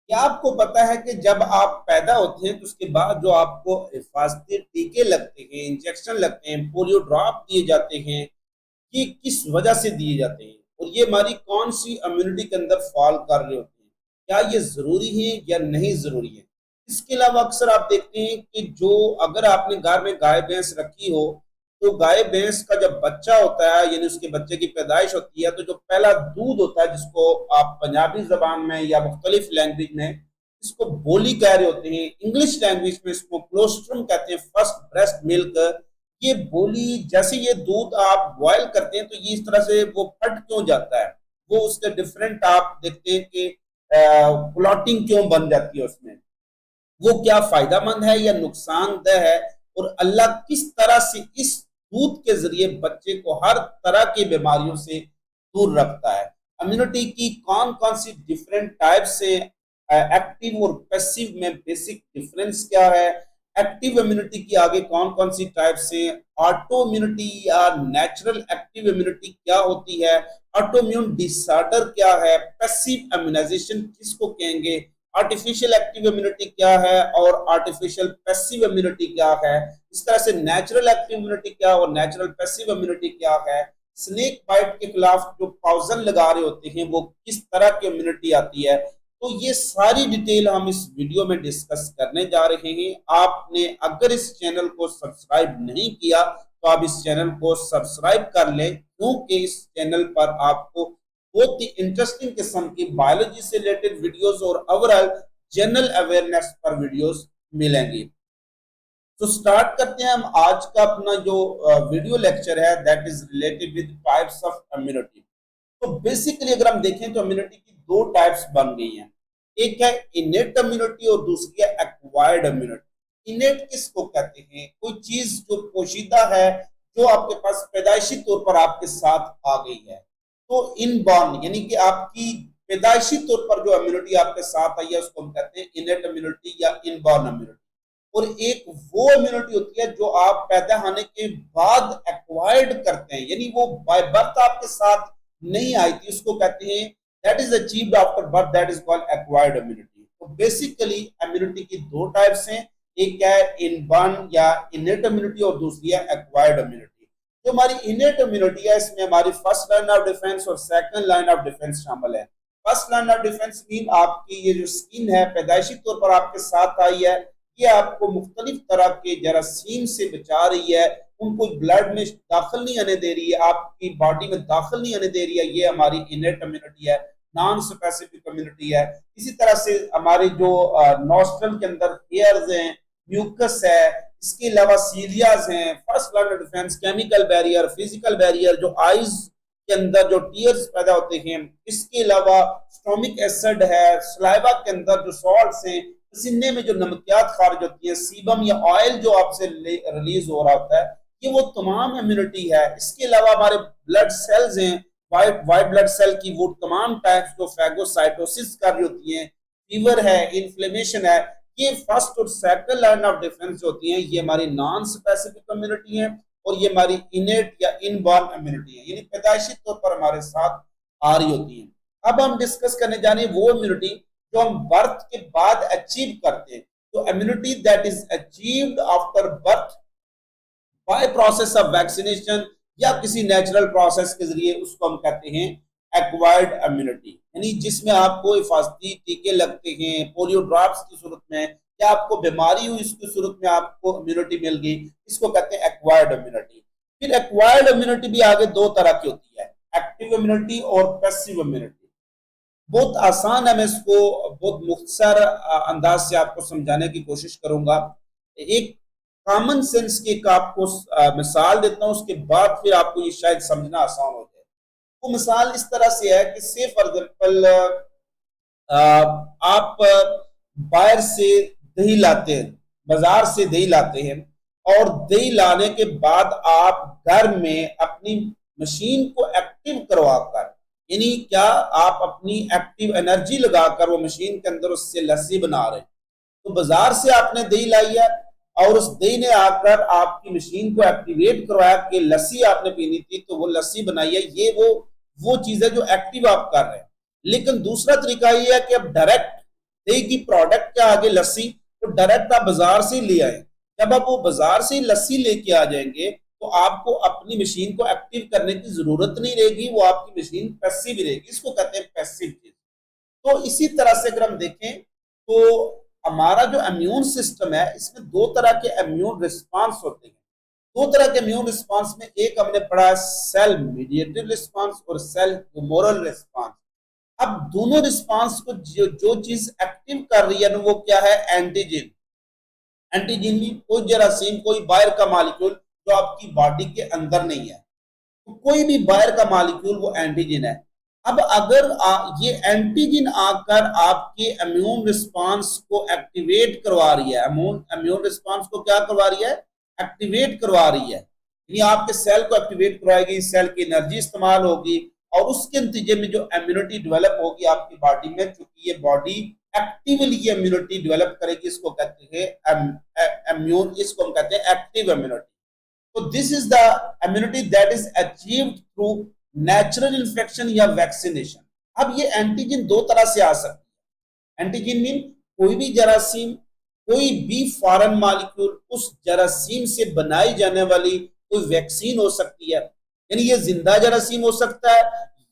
क्या आपको पता है कि जब आप पैदा होते हैं तो उसके बाद जो आपको हिफाजती टीके लगते हैं, इंजेक्शन लगते हैं, पोलियो ड्रॉप दिए जाते हैं, ये किस वजह से दिए जाते हैं और ये हमारी कौन सी इम्यूनिटी के अंदर फॉल कर रहे होते हैं? क्या ये जरूरी है या नहीं जरूरी है? इसके अलावा अक्सर आप देखते हैं कि जो अगर आपने घर में गाय भैंस रखी हो तो गाय भैंस का जब बच्चा होता है यानी उसके बच्चे की पैदाइश होती है तो जो पहला दूध होता है जिसको आप पंजाबी जबान में या मुख्तलिफ लैंग्वेज में इसको बोली कह रहे होते हैं, इंग्लिश लैंग्वेज में इसको क्लोस्ट्रम कहते हैं, फर्स्ट ब्रेस्ट मिल्क। ये बोली जैसे ये दूध आप बॉयल करते हैं तो ये इस तरह से वो फट क्यों जाता है, वो उसके डिफरेंट आप देखते हैं कि क्लॉटिंग क्यों बन जाती है उसमें, वो क्या फायदेमंद है या नुकसानदेह है, और अल्लाह किस तरह से इस दूध के जरिए बच्चे को हर तरह की बीमारियों से दूर रखता है। इम्यूनिटी की कौन कौन सी डिफरेंट टाइप से एक्टिव और पैसिव में बेसिक डिफरेंस क्या है, एक्टिव इम्यूनिटी की आगे कौन कौन सी टाइप से, ऑटो इम्यूनिटी या नेचुरल एक्टिव इम्यूनिटी क्या होती है, ऑटो इम्यून डिसऑर्डर क्या है, पैसिव इम्यूनाइजेशन किसको कहेंगे, आर्टिफिशियल एक्टिव इम्यूनिटी क्या है और आर्टिफिशियल पैसिव इम्यूनिटी क्या है, इस तरह से नेचुरल एक्टिव इम्यूनिटी क्या और नेचुरल पैसिव इम्यूनिटी क्या है, स्नेक बाइट के खिलाफ जो पॉइजन लगा रहे होते हैं वो किस तरह की इम्यूनिटी आती है। तो ये सारी डिटेल हम इस वीडियो में डिस्कस करने जा रहे हैं। आपने अगर इस चैनल को सब्सक्राइब नहीं किया तो आप इस चैनल को सब्सक्राइब कर लें, क्योंकि इस चैनल पर आपको बहुत ही इंटरेस्टिंग किस्म की बायोलॉजी से रिलेटेड वीडियोस और ओवरऑल जनरल अवेयरनेस पर वीडियोस मिलेंगी। तो स्टार्ट करते हैं हम आज का अपना जो वीडियो लेक्चर है, that is related with types of immunity. तो बेसिकली अगर हम देखें तो इम्यूनिटी की दो टाइप्स बन गई हैं, एक है इनेट इम्यूनिटी और दूसरी है एक्वायर्ड इम्यूनिटी। इनेट किसको कहते हैं? कोई चीज जो पोशीदा है, जो आपके पास पैदाइशी तौर पर आपके साथ आ गई है। तो इनबॉर्न यानी कि आपकी पैदाइशी तौर पर जो इम्यूनिटी आपके साथ आई है उसको हम कहते हैं इनेट इम्यूनिटी या इनबॉर्न इम्यूनिटी। और एक वो इम्यूनिटी होती है जो आप पैदा होने के बाद एक्वायर्ड करते हैं, यानी वो बाय बर्थ आपके साथ नहीं आई थी, उसको कहते हैं that is achieved after birth, that is called acquired immunity. तो बेसिकली इम्यूनिटी की दो टाइप्स हैं, एक है इनबॉर्न या इनेट इम्यूनिटी और दूसरी है एक्वायर्ड इम्यूनिटी। जो हमारी इनेट इम्यूनिटी है इसमें हमारी फर्स्ट लाइन ऑफ डिफेंस और सेकंड लाइन ऑफ डिफेंस शामिल है। First line of defence mean आपकी ये जो स्किन है पैदाइशी तौर पर आपके साथ आई है, ये आपको मुख्तलिफ तरह के जरासीम से बचा रही है, उनको ब्लड में दाखिल नहीं आने दे रही है, आपकी बॉडी में दाखिल नहीं आने दे रही है, ये हमारी इनेट इम्यूनिटी है, नॉन स्पेसिफिक इम्यूनिटी है। इसी तरह से हमारे जो नॉस्ट्रल के अंदर हेयर्स हैं, म्यूकस है, इसके अलावा सीलियाज हैं, first line of defence chemical barrier, physical barrier, जो आईज के अंदर जो टीयर्स पैदा होते हैं, इसके अलावा स्टोमिक एसिड है, सलाइवा के अंदर जो सॉल्ट्स हैं, पसीने में जो नमकियात खारिज होती है, सीबम या ऑयल जो आपसे रिलीज हो रहा होता है, ये वो तमाम इम्यूनिटी है। इसके अलावा हमारे ब्लड सेल्स हैं, वाइट वाइट ब्लड सेल की वो तमाम टाइप्स जो फैगोसाइटोसिस कर रही होती हैं, फीवर है, इन्फ्लेमेशन है, ये फर्स्ट और सेकंड लाइन ऑफ डिफेंस होती हैं, ये हमारी नॉन स्पेसिफिक इम्यूनिटी है और ये हमारी इनेट या इनबॉर्न इम्यूनिटी है, यानी पैदाइशी तौर पर हमारे साथ आ रही होती है। अब हम डिस्कस करने जा रहे हैं वो इम्यूनिटी जो हम बर्थ के बाद अचीव करते हैं। तो immunity that is achieved after birth by process of vaccination या किसी नेचुरल प्रोसेस के जरिए, उसको हम कहते हैं एक्वायर्ड इम्यूनिटी, यानी जिसमें आपको हिफाजती टीके लगते हैं पोलियो ड्रॉप्स की सूरत में, या आपको बीमारी हुई इसकी सूरत में आपको इम्यूनिटी मिल गई, इसको कहते हैं एक्वायर्ड इम्यूनिटी। फिर एक्वायर्ड इम्यूनिटी भी आगे दो तरह की होती है, एक्टिव इम्यूनिटी और पैसिव इम्यूनिटी। बहुत आसान है, मैं इसको बहुत मुख्तसर अंदाज से आपको समझाने की कोशिश करूंगा। एक कॉमन सेंस की एक आपको मिसाल देता हूं, उसके बाद फिर आपको ये शायद समझना आसान हो जाए। वो मिसाल इस तरह से है कि से फॉर एग्जाम्पल आप बाहर से दही लाते हैं, बाजार से दही लाते हैं, और दही लाने के बाद आप घर में अपनी मशीन को एक्टिव करवाकर, यानी क्या आप अपनी एक्टिव एनर्जी लगाकर वो मशीन के अंदर उससे लस्सी बना रहे हैं। तो बाजार से आपने दही लाई है और उस दही ने आकर आपकी मशीन को एक्टिवेट करवाया कि लस्सी आपने पीनी थी तो वो लस्सी बनाई है, ये वो चीज है जो एक्टिव आप कर रहे हैं। लेकिन दूसरा तरीका ये है कि अब डायरेक्ट दही की प्रोडक्ट क्या आगे लस्सी, तो डायरेक्ट आप बाजार से ले आए। जब आप वो बाजार से लस्सी लेके आ जाएंगे तो आपको अपनी मशीन को एक्टिव करने की जरूरत नहीं रहेगी, वो आपकी मशीन पैसिव रहेगी, इसको कहते हैं पैसिव चीज। तो इसी तरह से अगर हम देखें तो हमारा जो इम्यून सिस्टम है इसमें दो तरह के इम्यून रिस्पांस होते हैं। दो तरह के इम्यून रिस्पांस में एक हमने पढ़ा है सेल मीडिएटेड रिस्पांस और सेल ह्यूमोरल रिस्पांस। अब दोनों रिस्पांस को जो चीज एक्टिव कर रही है ना वो क्या है, एंटीजन। एंटीजन में कोई जरासीम, कोई बाहर का मॉलिक्यूल जो आपकी बॉडी के अंदर नहीं है, तो कोई भी बाहर का मॉलिक्यूल वो एंटीजन है। अब अगर ये एंटीजन आकर आपके इम्यून रिस्पांस को एक्टिवेट करवा रही है, इम्यून रिस्पांस को क्या करवा रही है, एक्टिवेट करवा रही है, यानी आपके सेल को एक्टिवेट करवाएगी, सेल की एनर्जी इस्तेमाल होगी और उसके नतीजे में जो इम्यूनिटी डेवलप होगी आपकी बॉडी में, चूंकि ये बॉडी एक्टिवली ये इम्यूनिटी डेवलप करेगी, इसको कहते हैं इम्यून, इसको हम कहते हैं एक्टिव इम्यूनिटी। तो this is the immunity that is achieved through natural infection या वैक्सीनेशन। अब ये एंटीजन दो तरह से आ सकती है। एंटीजन मीन कोई भी जरासीम, कोई भी फॉरेन मॉलिक्यूल, उस जरासीम से बनाई जाने वाली कोई वैक्सीन हो सकती है, यानी ये जिंदा जरासीम हो सकता है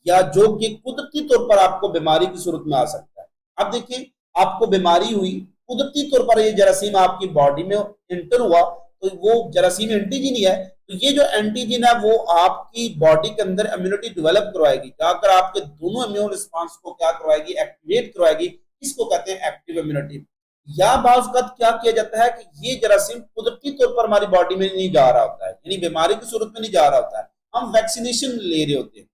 या जो कि कुदरती तौर पर आपको बीमारी की सूरत में आ सकता है। अब देखिए आपको बीमारी हुई, कुदरती तौर पर ये जरासीम आपकी बॉडी में इंटर हुआ, तो वो जरासीम एंटीजन ही है। तो ये जो एंटीजन है वो आपकी बॉडी के अंदर इम्यूनिटी डेवलप करवाएगी, जाकर आपके दोनों इम्यून रिस्पांस को क्या करवाएगी, एक्टिवेट करवाएगी, इसको कहते हैं एक्टिव इम्यूनिटी। या बाज़ वक़्त क्या किया जाता है कि ये जरासीम कुदरती तौर पर हमारी बॉडी में नहीं जा रहा होता है, यानी बीमारी की सूरत में नहीं जा रहा होता है, हम वैक्सीनेशन ले रहे होते हैं,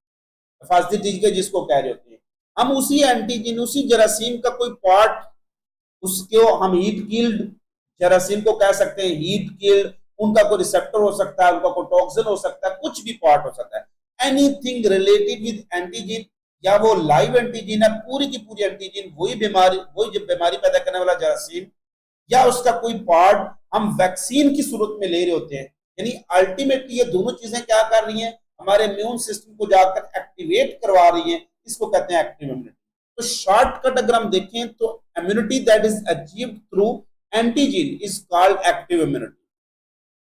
हिफाजती टीके जिसको कह रहे होते हैं, हम उसी एंटीजन, उसी जरासीम का कोई पार्ट, उसको हम हीट किल्ड जरासीम को कह सकते हैं, हीट किल्ड, उनका कोई रिसेप्टर हो सकता है, उनका कोई टॉक्सिन हो सकता है, कुछ भी पार्ट हो सकता है, एनीथिंग रिलेटेड विद एंटीजन, या वो लाइव एंटीजन है, पूरी की पूरी एंटीजन, वही बीमारी पैदा करने वाला जरासीम या उसका कोई पार्ट हम वैक्सीन की सूरत में ले रहे होते हैं। यानी अल्टीमेटली ये दोनों चीजें क्या कर रही हैं, हमारे इम्यून सिस्टम को जाकर एक्टिवेट करवा रही हैं, इसको कहते हैं एक्टिव इम्यूनिटी। तो शॉर्टकट अगर हम देखें तो immunity that is achieved through antigen is called active immunity.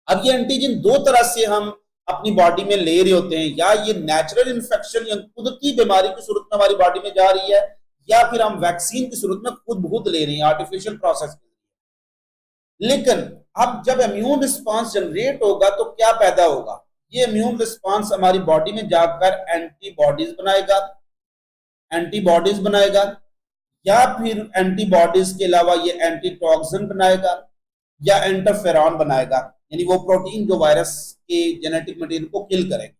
अब ये एंटीजन दो तरह से हम अपनी बॉडी में ले रहे होते हैं, या ये नेचुरल इन्फेक्शन या कुदरती बीमारी की सूरत में हमारी बॉडी में जा रही है, या फिर हम वैक्सीन की सूरत में खुद ले रहे हैं आर्टिफिशियल प्रोसेस। लेकिन अब जब इम्यून रिस्पांस जनरेट होगा तो क्या पैदा होगा, ये इम्यून रिस्पांस हमारी बॉडी में जाकर एंटीबॉडीज बनाएगा, या फिर एंटीबॉडीज के अलावा ये एंटीटॉक्सिन बनाएगा या इंटरफेरॉन बनाएगा, यानी वो प्रोटीन जो वायरस के जेनेटिक मटेरियल को किल करेंगे।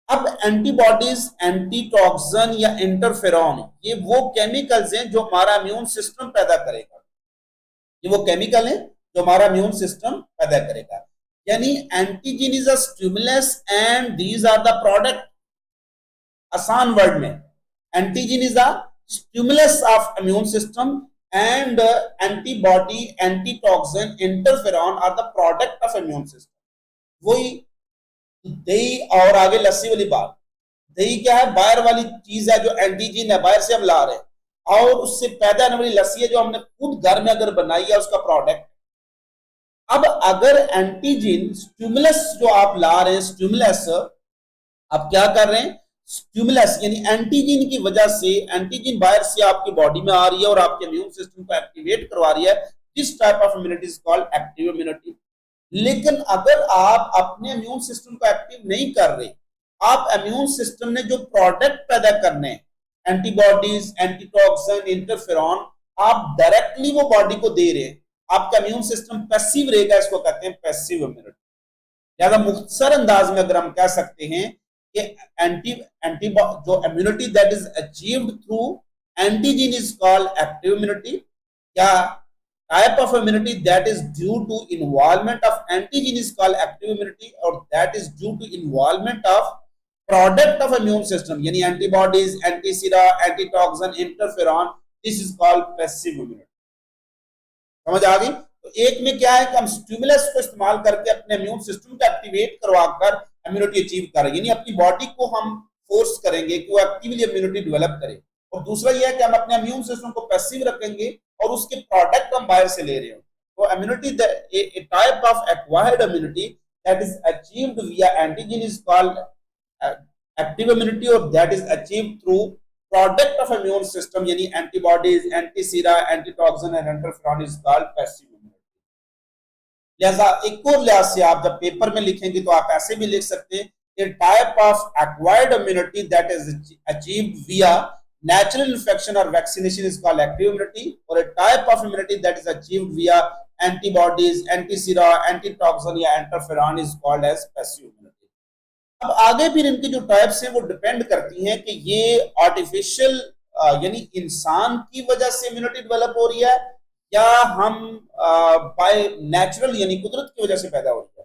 अब एंटीबॉडीज, एंटीटॉक्सिन या इंटरफेरॉन, ये वो केमिकल्स हैं जो हमारा इम्यून सिस्टम पैदा करेगा, ये वो केमिकल है जो हमारा इम्यून सिस्टम पैदा करेगा। यानी antigen is a stimulus and these are the product. आसान वर्ड में antigen is a stimulus of immune system and antibody, antitoxin, interferon are the product of immune system. वही दही और आगे लस्सी वाली बात, दही क्या है, बाहर वाली चीज है जो एंटीजन है, बाहर से हम ला रहे हैं, और उससे पैदा होने वाली लस्सी है जो हमने खुद घर में अगर बनाई है उसका प्रोडक्ट। अब अगर एंटीजन स्टिमुलस जो आप ला रहे हैं, स्टिमुलस आप क्या कर रहे हैं, स्टिमुलस यानी एंटीजन की वजह से, एंटीजन बाहर से आपकी बॉडी में आ रही है और आपके इम्यून सिस्टम को एक्टिवेट करवा रही है, this type of immunity is called active immunity. लेकिन अगर आप अपने इम्यून सिस्टम को एक्टिव नहीं कर रहे, आप इम्यून सिस्टम ने जो प्रोडक्ट पैदा करने, एंटीबॉडीज, एंटीटॉक्सिन, इंटरफेरॉन, आप डायरेक्टली वो बॉडी को दे रहे हैं, आपका इम्यून सिस्टम पैसिव रहेगा, इसको कहते हैं पैसिव इम्यूनिटी। ज्यादा मुख्तसर अंदाज में अगर हम कह सकते हैं कि एंटी जो immunity that is achieved through antigen is called active immunity, या type of immunity that is due to involvement of antigen is called active immunity, or that is due to involvement of product of immune system यानी antibodies, antisera, antitoxin, interferon, this is called passive immunity। समझ आ गई? तो एक में क्या है कि हम स्टिमुलस को इस्तेमाल करके अपने इम्यून सिस्टम को एक्टिवेट करवाकर इम्यूनिटी अचीव करेंगे, यानी अपनी बॉडी को हम फोर्स करेंगे कि वो एक्टिवली इम्यूनिटी डेवलप करे, और दूसरा ये है कि हम अपने इम्यून सिस्टम को पैसिव रखेंगे और उसके प्रोडक्ट हम बाहर से ले रहे हो। तो immunity, type of acquired immunity that is achieved via antigen is called active immunity, और that is achieved through product of immune system यानी antibodies, antisera, antitoxin and interferon is called passive immunity. लिहाजा एक और लिहाज से आप जब paper में लिखेंगे तो आप ऐसे भी लिख सकते हैं, a type of acquired immunity that is achieved via natural infection or vaccination is called active immunity, or a type of immunity that is achieved via antibodies, antisera, antitoxin या interferon is called as passive immunity। अब आगे फिर इनकी जो types हैं वो depend करती हैं कि ये आर्टिफिशियल यानी इंसान की वजह से इम्यूनिटी डेवलप हो रही है या हम बाय नेचुरल यानी कुदरत की वजह से पैदा हो रही है।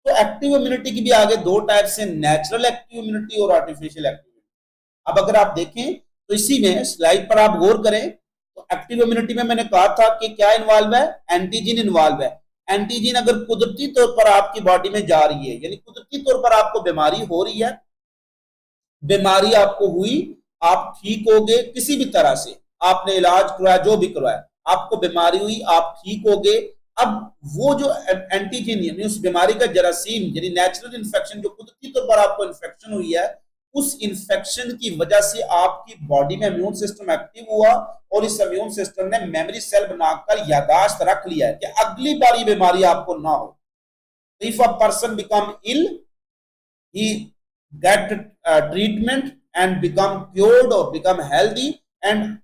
तो एक्टिव इम्यूनिटी की भी आगे दो टाइप्स हैं, नेचुरल एक्टिव इम्यूनिटी और आर्टिफिशियल एक्टिव इम्यूनिटी। अब अगर आप देखें तो इसी में स्लाइड पर आप गौर करें तो एक्टिव इम्यूनिटी में मैंने कहा था कि क्या इन्वॉल्व है, एंटीजन इन्वॉल्व है। एंटीजन अगर कुदरती तौर पर आपकी बॉडी में जा रही है यानी कुदरती तौर पर आपको बीमारी हो रही है, बीमारी आपको हुई, आप ठीक हो गए किसी भी तरह से, आपने इलाज करवाया जो भी करवाया, आपको बीमारी हुई, आप ठीक हो गए। अब वो जो एंटीजन यानी उस बीमारी का जरासीम यानी नेचुरल इन्फेक्शन जो कुदरती तौर पर आपको इन्फेक्शन हुई है, उस इन्फेक्शन की वजह से आपकी बॉडी में इम्यून सिस्टम एक्टिव हुआ और इस इम्यून सिस्टम ने मेमोरी सेल बनाकर याददाश्त रख लिया है कि अगली बार ये बीमारी आपको ना हो। If a person become ill, he get treatment and become cured or become healthy, and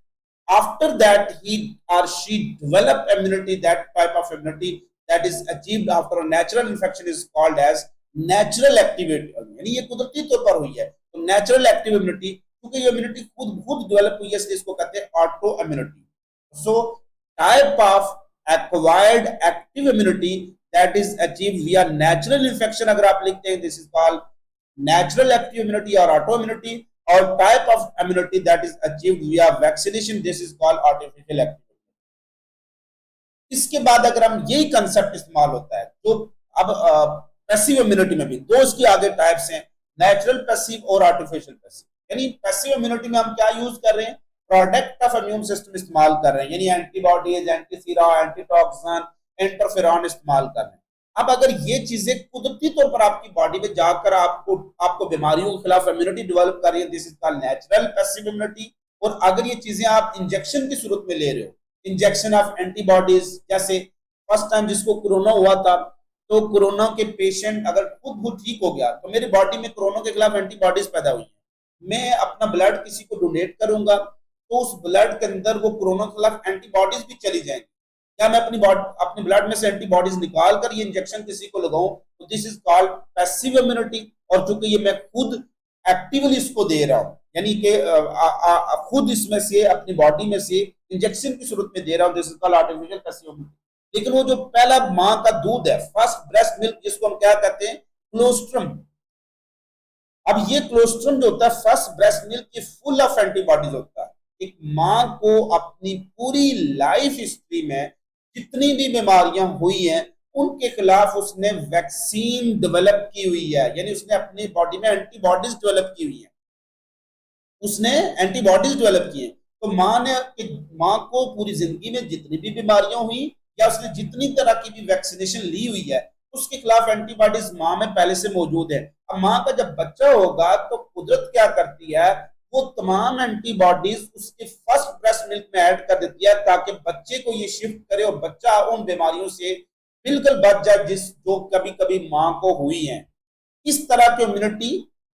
after that he or she develop immunity, that type of immunity that is achieved after a natural infection is called as natural activity, यानी ये कुदरती तौर पर हुई है। तो natural active immunity, क्योंकि ये इम्यूनिटी खुद डेवलप हुई है इसलिए इसको कहते हैं auto immunity. So type of acquired active immunity that is achieved विया नेचुरल इन्फेक्शन, अगर आप लिखते हैं this is called natural active immunity or autoimmunity, or type of immunity that is achieved via vaccination, this is called artificial active immunity। इसके बाद अगर हम यही कंसेप्ट इस्तेमाल होता है तो अब पैसिव इम्यूनिटी में भी दो इसकी आगे टाइप्स हैं, नेचुरल पैसिव और आर्टिफिशियल पैसिव। यानी पैसिव इम्यूनिटी में हम क्या यूज कर रहे हैं, प्रोडक्ट ऑफ इम्यून सिस्टम इस्तेमाल कर रहे हैं, यानी एंटीबॉडीज, एंटीसीरा, एंटीटॉक्सिन, इंटरफेरॉन इस्तेमाल कर रहे हैं। अब अगर ये चीजें कुदरती तौर पर आपकी बॉडी में जाकर आपको बीमारियों के खिलाफ इम्यूनिटी डेवलप कर रही है, this is called natural passive immunity. और अगर ये चीजें आप इंजेक्शन की सूरत में ले रहे हो, इंजेक्शन ऑफ एंटीबॉडीज, जैसे फर्स्ट टाइम जिसको कोरोना हुआ था, तो कोरोना के पेशेंट अगर खुद ठीक हो गया तो मेरी बॉडी में कोरोना के खिलाफ एंटीबॉडीज पैदा हुई है, मैं अपना ब्लड किसी को डोनेट करूंगा तो उस ब्लड के अंदर वो कोरोना के खिलाफ एंटीबॉडीज भी चली जाएंगी। क्या मैं अपने ब्लड में से एंटीबॉडीज निकाल कर ये इंजेक्शन किसी को लगाऊं तो this is called passive immunity. और चूंकि ये मैं खुद एक्टिवली इसको दे रहा हूं, यानी कि खुद इसमें से अपनी बॉडी में से इंजेक्शन की सूरत में दे रहा हूं, this is called artificial passive immunity. लेकिन वो जो पहला मां का दूध है, फर्स्ट ब्रेस्ट मिल्क, जिसको हम क्या कहते हैं, क्लोस्ट्रम। अब ये क्लोस्ट्रम जो होता है फर्स्ट ब्रेस्ट मिल्क, ये फुल ऑफ एंटीबॉडीज होता है। एक मां को अपनी पूरी लाइफ हिस्ट्री में जितनी भी बीमारियां हुई हैं उनके खिलाफ उसने वैक्सीन डेवलप की हुई है, यानी उसने अपनी बॉडी में एंटीबॉडीज डेवलप की हुई है, उसने एंटीबॉडीज डेवलप की है। तो मां को पूरी जिंदगी में जितनी भी बीमारियां हुई या उसने जितनी तरह की भी वैक्सीनेशन ली हुई है उसके खिलाफ एंटीबॉडीज मां में पहले से मौजूद है। अब मां का जब बच्चा होगा तो कुदरत क्या करती है, वो तमाम एंटीबॉडीज उसके फर्स्ट ब्रेस्ट मिल्क में ऐड कर देती है ताकि बच्चे को ये शिफ्ट करे और बच्चा उन बीमारियों से बिल्कुल बच जाए जो कभी कभी मां को हुई है। इस तरह की immunity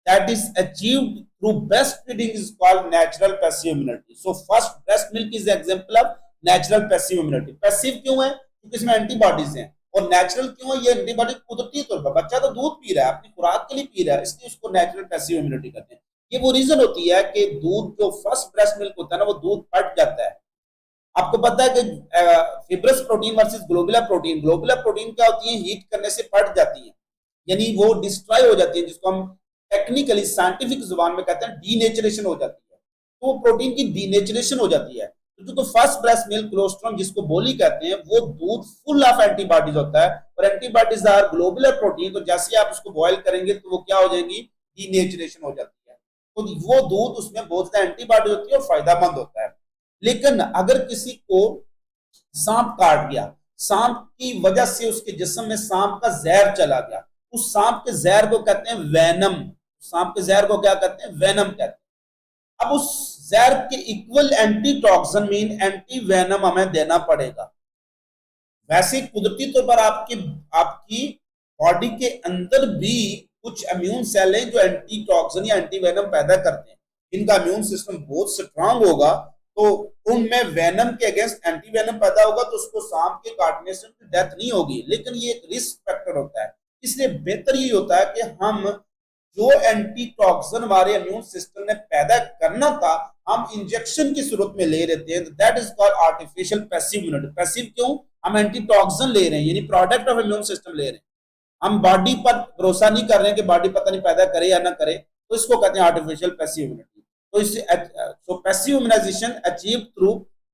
that is achieved through breast feeding is called natural passive immunity. So first breast milk is example of natural passive immunity. Passive क्यों है, क्योंकि इसमें एंटीबॉडीज हैं, और नेचुरल क्यों है, ये एंटीबॉडी कुदरती तौर पर, बच्चा तो दूध पी रहा है अपनी खुराक के लिए पी रहा है, इसलिए उसको नेचुरल पैसिव इम्यूनिटी कहते हैं। ये वो रीजन होती है कि दूध जो फर्स्ट ब्रेस्ट मिल्क होता है ना वो दूध फट जाता है। आपको पता है कि fibrous protein versus globular protein, globular protein क्या होती है, हीट करने से फट जाती है, यानी वो डिस्ट्रॉय हो जाती है, जिसको हम टेक्निकली साइंटिफिक जुबान में कहते हैं डीनेचरेशन हो जाती है। तो वो प्रोटीन की डीनेचरेशन हो जाती है। तो फर्स्ट ब्रेस्ट मिल्क क्लोस्ट्रम जिसको बोली कहते हैं, वो दूध फुल ऑफ एंटीबॉडीज होता है, और एंटीबॉडीज आर ग्लोबुलर प्रोटीन। तो जैसे आप उसको बॉयल करेंगे तो वो क्या हो जाएंगी, डीनेचरेशन हो जाती है। तो वो दूध उसमें बहुत ज्यादा एंटीबॉडी होती है और फायदेमंद होता है। लेकिन अगर किसी को सांप काट गया, सांप की वजह से उसके जिस्म में सांप का जहर चला गया, उस सांप के जहर को कहते हैं वेनम। सांप के जहर को क्या कहते हैं? वेनम कहते हैं। अब उस जहर के equal anti toxin mean anti venom हमें देना पड़ेगा। वैसे कुदरती तौर पर आपकी आपकी बॉडी के अंदर भी कुछ इम्यून सेल हैं जो एंटी टॉक्सिन या एंटी वेनम पैदा करते हैं। इनका इम्यून सिस्टम बहुत स्ट्रांग होगा तो उनमें वेनम के अगेंस्ट एंटी वेनम पैदा होगा, तो उसको सांप के काटने से डेथ नहीं होगी, लेकिन ये एक रिस्क फैक्टर होता है। इसलिए बेहतर ये होता है कि हम जो एंटी टॉक्सिन हमारे इम्यून सिस्टम ने पैदा करना था हम इंजेक्शन की सूरत में ले लेते हैं, that is called artificial passive immunity. Passive क्यों? हम एंटी टॉक्सिन ले रहे हैं, यानी प्रोडक्ट ऑफ इम्यून सिस्टम ले रहे हैं। हम बॉडी पर भरोसा नहीं कर रहे हैं कि बॉडी पता नहीं पैदा करे या ना करे, तो इसको कहते हैं आर्टिफिशियल पैसिव इम्यूनिटी। तो इससे passive immunization achieve through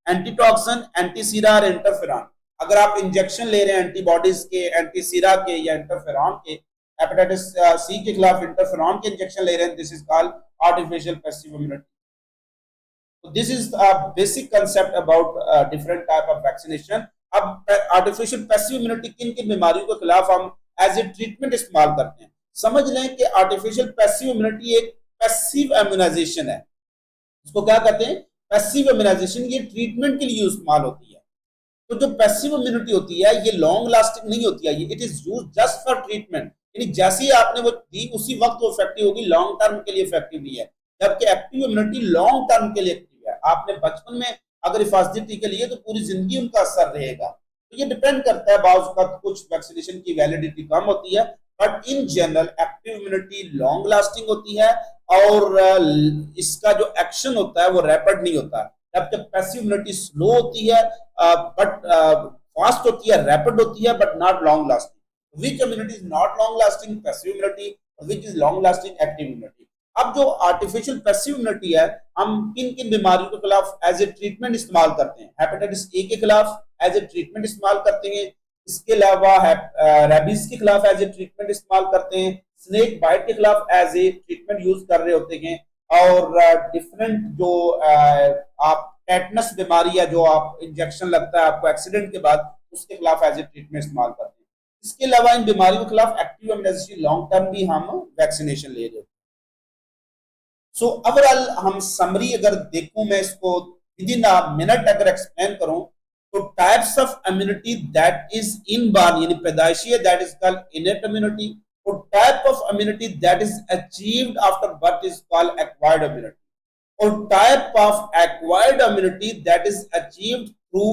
antitoxin, antisera और इंटरफेरॉन। अगर आप इंजेक्शन ले रहे हैं एंटीबॉडीज के, एंटीसीरा के या इंटरफेरॉन के, हेपेटाइटिस सी के खिलाफ इंटरफेरॉन के इंजेक्शन ले रहे हैं, this is called artificial passive immunity. So this is a basic concept about different type of vaccination. अब आर्टिफिशियल पैसिव इम्यूनिटी किन किन बीमारियों के खिलाफ हम एज ए ट्रीटमेंट इस्तेमाल करते हैं? समझ लें कि आर्टिफिशियल पैसिव इम्यूनिटी एक पैसिव इम्यूनाइजेशन है। इसको क्या कहते हैं? Passive immunisation. ये ट्रीटमेंट के लिए इस्तेमाल होती है। तो जो पैसिव इम्यूनिटी होती है ये लॉन्ग लास्टिंग नहीं होती है, it is used just for treatment, यानी जैसे ही आपने वो दी उसी वक्त वो इफेक्टिव होगी, लॉन्ग टर्म के लिए इफेक्टिव नहीं है। जबकि एक्टिव इम्यूनिटी लॉन्ग टर्म के लिए एक्टिव है। आपने बचपन में अगर हिफाजती टीके लिए तो पूरी जिंदगी उनका असर रहेगा। तो ये डिपेंड करता है, बाज़ वक्त कुछ वैक्सीनेशन की वैलिडिटी कम होती है, but in general active immunity long lasting होती है और इसका जो एक्शन होता है वो रैपिड नहीं होता। जबकि पैसिव इम्यूनिटी स्लो होती है बट फास्ट होती है, रैपिड होती है but not long lasting. Which immunity is not long lasting? Passive immunity. Which is long lasting? Active immunity. अब जो आर्टिफिशियल पैसिव इम्यूनिटी है हम किन किन बीमारियों के खिलाफ एज ए ट्रीटमेंट इस्तेमाल करते हैं? हेपेटाइटिस ए के खिलाफ एज ए ट्रीटमेंट इस्तेमाल करते हैं। इसके अलावा रेबीज के खिलाफ एज ए ट्रीटमेंट इस्तेमाल करते हैं। स्नेक बाइट के खिलाफ एज ए ट्रीटमेंट यूज कर रहे होते हैं। और डिफरेंट जो आप टेटनस बीमारी है, जो आप इंजेक्शन लगता है आपको एक्सीडेंट के बाद, उसके खिलाफ एज ए ट्रीटमेंट इस्तेमाल करते हैं। इसके अलावा इन बीमारियों के खिलाफ एक्टिव इम्यूनाइजेशन लॉन्ग टर्म भी हम वैक्सीनेशन ले रहे हैं। सो ओवरऑल हम समरी अगर देखूं, मैं इसको विद इन अ मिनट अगर एक्सप्लेन करूं, तो types of immunity that is inborn यानी पैदाइशी है, that is called innate immunity. और type of immunity that is achieved after birth is called acquired immunity. और type of acquired immunity that is achieved through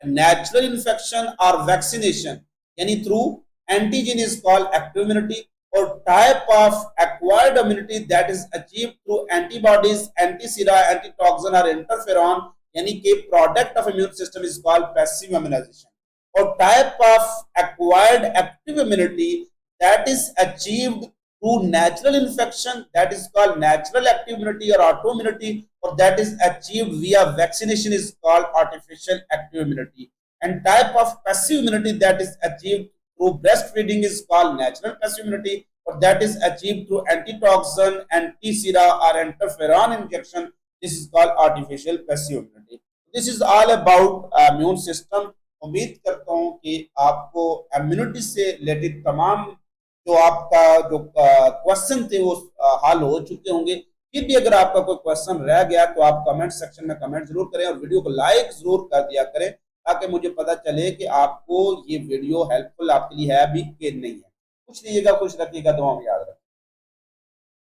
natural infection और vaccination यानी through antigen is called active immunity. और type of acquired immunity that is achieved through antibodies, antisera, antitoxin और interferon यानी कि product of immune system is called passive immunization. और type of acquired active immunity that is achieved through natural infection that is called natural active immunity or auto immunity, or that is achieved via vaccination is called artificial active immunity. And type of passive immunity that is achieved through breastfeeding is called natural passive immunity, or that is achieved through antitoxin, antisera or interferon injection. This is called artificial passive immunity. This is all about immune system. उम्मीद करता हूँ कि आपको immunity से related तमाम जो आपका जो क्वेश्चन थे वो हल हो चुके होंगे। फिर भी अगर आपका कोई क्वेश्चन रह गया तो आप कमेंट सेक्शन में कमेंट जरूर करें और वीडियो को लाइक जरूर कर दिया करें, ताकि मुझे पता चले कि आपको ये वीडियो हेल्पफुल आपके लिए है भी कि नहीं है। कुछ लीजिएगा, खुश रखिएगा, दुआ में याद रखिएगा।